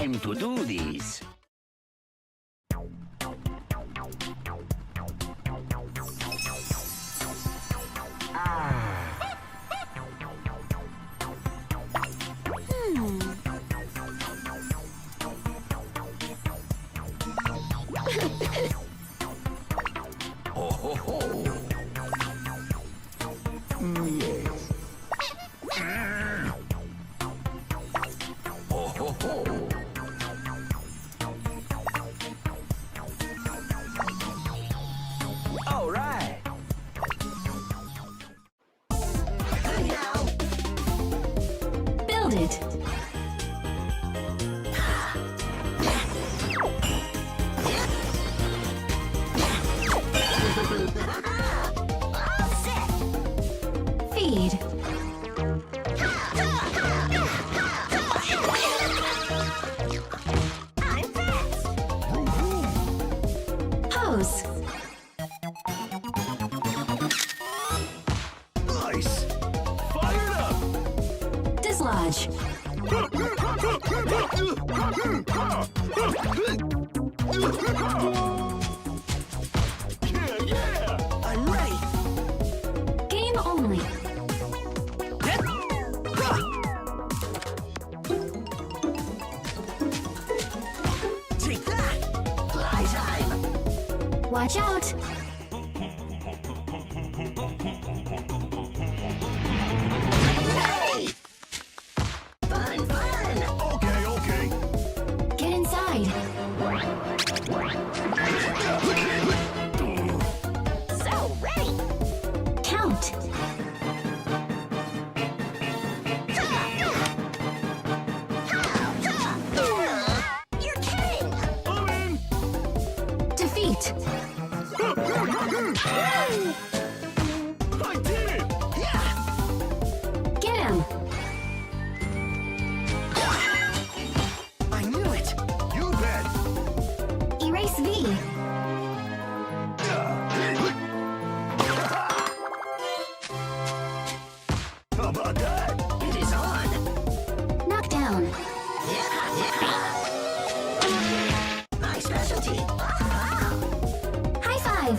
time to do this. Ho, ho, ho. Yes. Ho, ho, ho. All right. Build it. Feed. I'm fast. Hose. Nice! Fired up! Dislodge. Yeah, yeah! I'm ready. Game only. Take that. Fly time. Watch out. Hey. Fun, fun. Okay, okay. Get inside. So ready. Count. You're kidding. I'm in! Defeat. I did it! Get him. I knew it. You bet! Erase V. How about that? It is on. Knock down. My specialty. High five.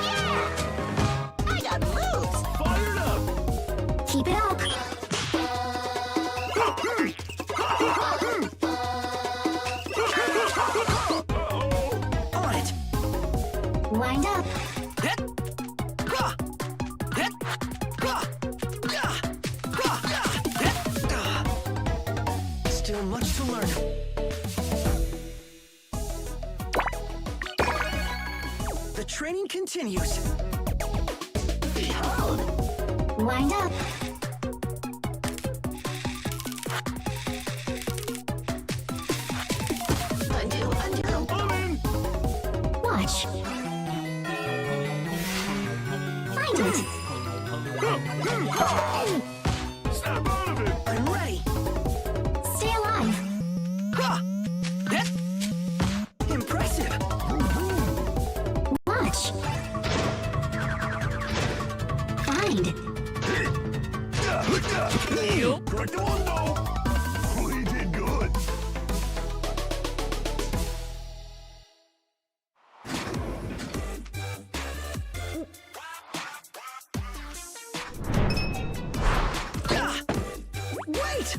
Yeah. I got moves. Fired up! Keep it up. On it. Wind up. Still much to learn. The training continues. Behold. Wind up. Undo, undo. I'm in! Watch. Find it. Snap out of it! I'm ready. Stay alive. Impressive. Watch. Find. Correctamundo! We did good! Wait!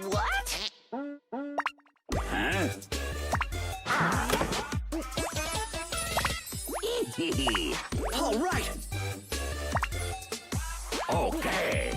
What? Huh? All right. Okay.